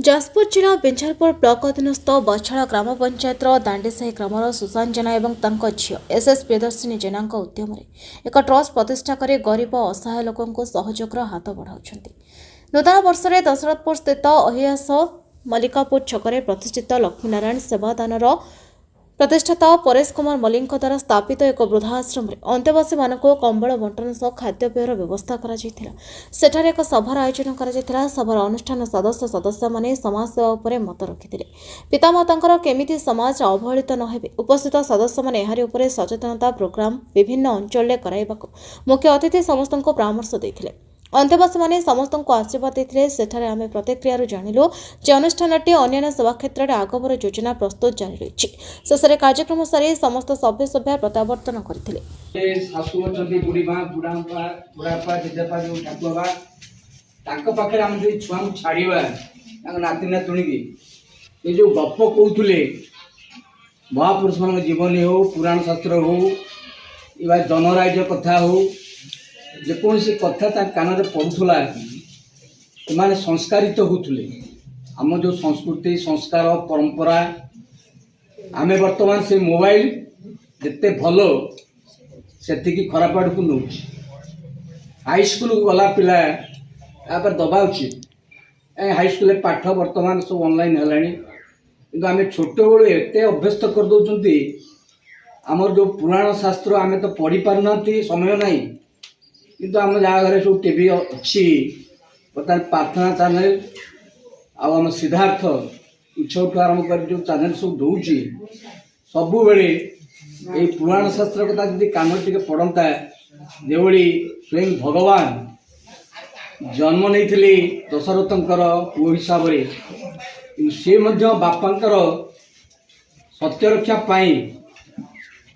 जाजपुर जिला बेंझारपुर ब्लॉक अधीनस्थ बछड़ा ग्राम पंचायत दांडीसाही ग्रामर सुशांत जेना और झील एसएस प्रियदर्शिनी जेना उद्यम एक ट्रस्ट प्रतिष्ठा कर गरीब असहाय लोक सहयोग हाथ बढ़ाउछन्ति। नूतन वर्ष में दशरथपुर स्थित अहियास मल्लिकापुर छकरे प्रतिष्ठित लक्ष्मीनारायण सेवादानर प्रतिष्ठाता परेश कुमार मल्लिक द्वारा स्थापित एक वृद्धाश्रम अंतेवासी मानक कंबल बंटन सह खाद्यपेयर व्यवस्था सेठारे एक सभार आयोजन करा। सभार अनुष्ठान सदस्य माने समाज सेवा उपर मत रखिथिले। पितामातांकर केमिति समाज अवहेलित न हेबे उपस्थित सदस्य माने एहारी उपरे सचेतनता प्रोग्राम विभिन्न अंचल कराइबाकू मुख्य अतिथि समस्तଙ୍କୁ परामर्श देथिले। अंतेवासी माने समस्तଙ୍କୁ आशीर्वाद देथिले। सेठारे आमे प्रतिक्रिया जानिलु जे अनुष्ठानटी अन्य सेवा क्षेत्र में आगवर योजना प्रस्तुत जारी रही। शेष कार्यक्रम सारी समस्त सभ्य सभ्या प्रत्यावर्तन करथिले। शाशु अछंती बुढ़ी माँ बुढ़ापा जेजेपा जो ठाकुआ ताको पाखे हम जो छुआ छाड़वा नाती नातुणी की ये जो गप कहते महापुरुष मान जीवनी हो पुराण शास्त्र हो या जनराज कथा हो जेकोसी कथा कान में पड़ूला से संस्कारित होते आम जो संस्कृति संस्कार परंपरा आमे वर्तमान से मोबाइल जिते भल से खराब आड़ को नौ हाईस्कल को गला पिला यापर दबा उचित हाईस्कल पाठ वर्तमान सब ऑनलाइन है आम छोट बड़े एत अभ्यस्त कर दौरान आमर जो पुराण शास्त्र आम तो पढ़ी पारना समय ना किंतु आम जहाँ घर सब टीवी अच्छी बर्तमान प्रार्थना चैनल आम सिद्धार्थ उच्छठ आरंभ कर जो चैनल सब दूची सब बेले ये पुराण शास्त्र कथा जी कान टे पड़ता जो स्वयं भगवान जन्म नहीं दशरथंकर पुओ हिसाब से सी बापांकर सत्य रक्षा पाई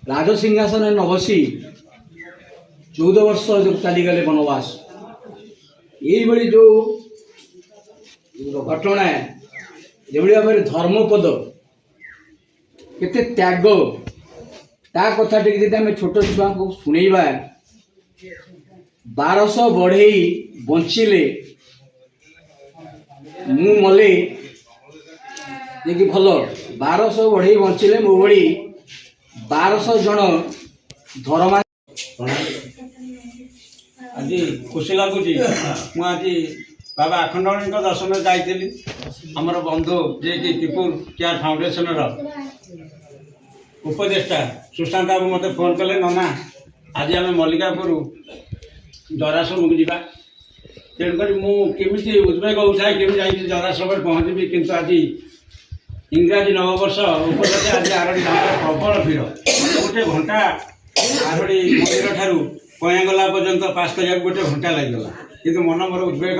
राजसिंहासन न बसी 14 वर्ष जो चलीगले वनवास ये जो घटना जो भाव धर्मपद केते त्याग ता कथा टी आम छोट छुआ को शुणा 1200 बढ़े बंचिले मु मले भल 1200 बढ़े बंचिले मो भली 1200 जन धर्मा आज खुशी लगुच आज बाबा आखंडवाणी दर्शन जाइली आमर बंधु जे कि त्रिपुर केयर फाउंडेशन उपदेष्टा सुशांत बाबू मत फोन कले नना आज आम मल्लिकापुर जराश्रम को जावा तेणुक मुझे उद्वेग होता है केमी जाइए जराश्रम पहुँचबी किंतु आज इंग्राजी नववर्ष उपलक्षे आज आरड़ी घंटा प्रबल भीड़ गोटे घंटा आरड़ी मंदिर ठारू कया गला पर्यंत पास करा गोटे घंटा लगीगला किंतु मन मोर उद्वेग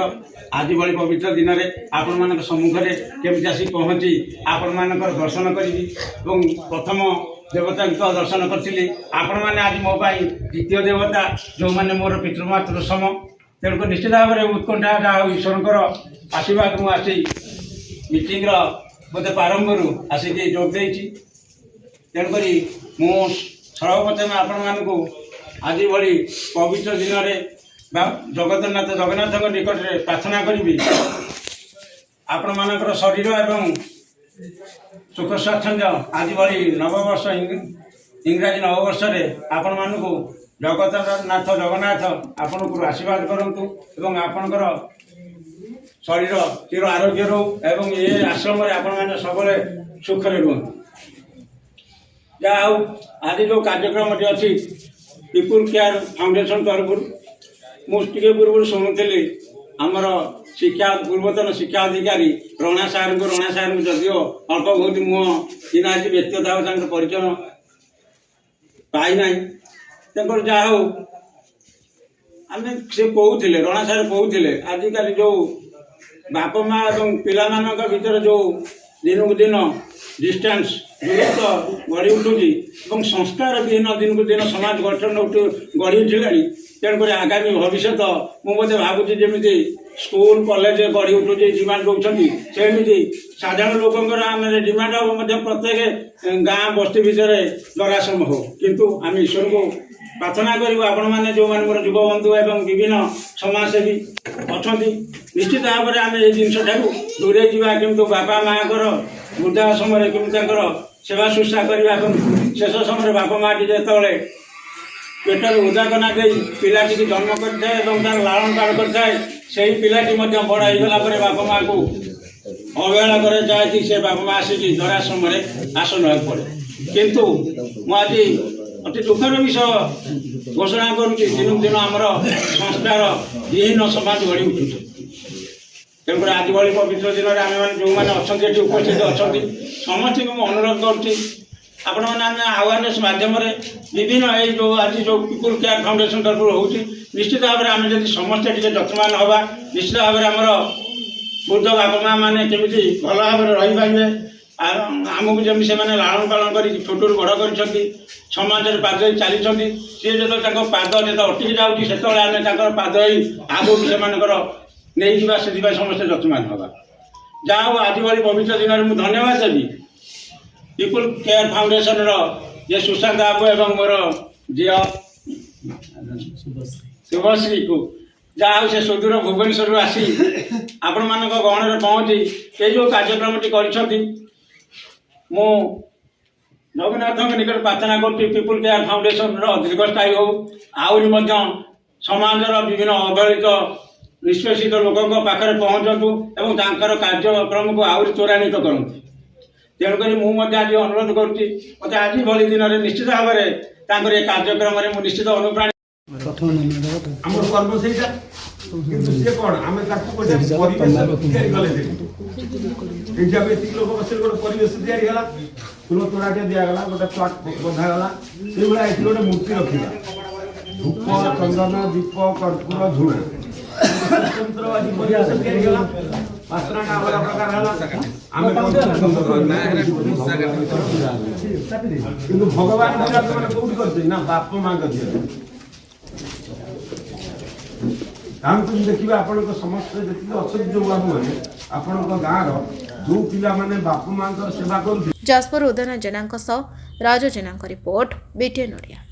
आज भाई पवित्र दिन में आपण मान सम्मुख में केमी आसी पहुँची आपण मान दर्शन करी प्रथम देवता दर्शन करी आपण मैंने आज मो द्वितीय देवता जो मैंने मोर पितृमातृ सम तेणुक निश्चित भाव में उत्कंठा ईश्वर आशीर्वाद मुझे मीटिंग बोधे प्रारंभ आसिक जोग दे तेणुक सर्वप्रथम आपण मानू आज भाई पवित्र दिन में जगन्नाथ निकट में प्रार्थना करी आपण मानकर शरीर एवं सुख स्वाच्छंद्य आज भाई नववर्ष इंग्राजी नववर्ष आपण मानू जगन्नाथ आपण को आशीर्वाद करूँ एवं आपणकर शरीर चिर आरोग्य रो एवं ये आश्रम आपण मैंने सब सुखरे रुहतु जहाँ आज जो कार्यक्रम अच्छी पीपुल केयर फाउंडेशन तरफ मुझे पूर्व शुणुली आमर शिक्षा पूर्वतन शिक्षा अधिकारी रणा साहर को जदिओ अल्प बहुत मुह चिन्ह व्यक्तिगत भाव परिचय पाईना जहाँ हो आम से कहते रणा साहर कहते आजिकल जो बाप माँ और पिला मानक भीतर जो दिन को दिन डिस्टेंस दूरत्व गढ़ी उठुची संस्कार विहीन दिन को दिन समाज गठन गढ़ी उठिला तेणुक आगामी भविष्य मुझे भावुँ जमी स्कूल कॉलेज गढ़ी उठुची डिमांड रोचे सेमती साधारण लोकंर आम डिमांड हम प्रत्येक गाँ बस्ती भितर जराश्रम हो किंतु आम ईश्वर को प्रार्थना करूँ आपण मैंने जो मोर युवा बंधु एवं विभिन्न समाजसेवी अच्छा निश्चित भाव में आम ये जिनटा दूरे जावा किंतु बापा माँ वृद्धा समय केमी सेवा शुश्रूषा करवा शेष समय बापा माँ टी जो पेटर उदाकना दे पिलाटी की जन्म कर लालन पालन कर पिलाटी बड़ होगला बापा माँ को अवहेला करे जाए से बापा माँ आसिक दरा समय आसन पड़े किंतु मुझे अति दुखर विषय घोषणा करुच्ची दिन दिन आमर संस्कार विहीन समाज गढ़ी उठुचे तेणुकर आज भाई पवित्र दिन में आम जो मैंने अच्छा उपस्थित अच्छा समस्त को अनुरोध करुच्ची आपण मैंने अवेयरनेस मध्यम विभिन्न जो आज जो पीपुल केयर फाउंडेशन तरफ होती निश्चित भाव में आम जब समस्ते टी यत्नवान हवा निश्चित भाव में आमर वृद्ध बापा माँ मैंने केमी भल भाव में रही पारे आमको जमी से लालन पालन कर छोटू बड़ कर समाज पाद चली सी जो पाद जो अटकी जाऊँगी पाद ही आगू से नहीं जा से समस्त यत्नवान हवा जहाँ आज भाई पवित्र दिन में मुझे धन्यवाद देवी पीपुल केयर फाउंडेशन ये सुशांत बाबू एवं मोर झील शुभश्री को जहाँ से सुदूर भुवनेश्वर आसी आपण मान गहन पहुँची ये जो कार्यक्रम कर जगन्नाथ निकट प्रार्थना कर पीपुल केयर फाउंडेशन दीर्घस्थायी हो आहरी समाजर विभिन्न अवहेलित निष्पेषित लोकों पाखे पहुँचतु और कार्यक्रम को आहरी त्वरान्वित करूँ तेणुक मुझे आज अनुरोध करुच्ची मत आज भली दिन में निश्चित भाव में कार्यक्रम में निश्चित अनुप्राणित आमर कर्म सेटा किंतु से कोन आमे ताकू कोटे परिवेश तयारी गले दे एजा बेती लोक बसे गोटे परिवेश तयारी हला फूल तोड़ाटे दिया गला गोटे प्लॉट बंधा गला से बड़ा एथि गोटे मूर्ति रखिला धूप चंदन दीप कर्पूर धूना स्वतंत्र आज परिवेश तयारी गला पात्राटा अलग प्रकार हला आमे किंतु भगवान पूजा माने कोउठी करते ना बाप मां कर दिया हम तुम देखिए आपण समस्त जी अच्छा जो बाबू मैंने आपण गाँव जो पिला माने बापू माँ सेवा कर जाजपुर उदयन जेना राजू जेना रिपोर्ट बीटीएन ओडिया।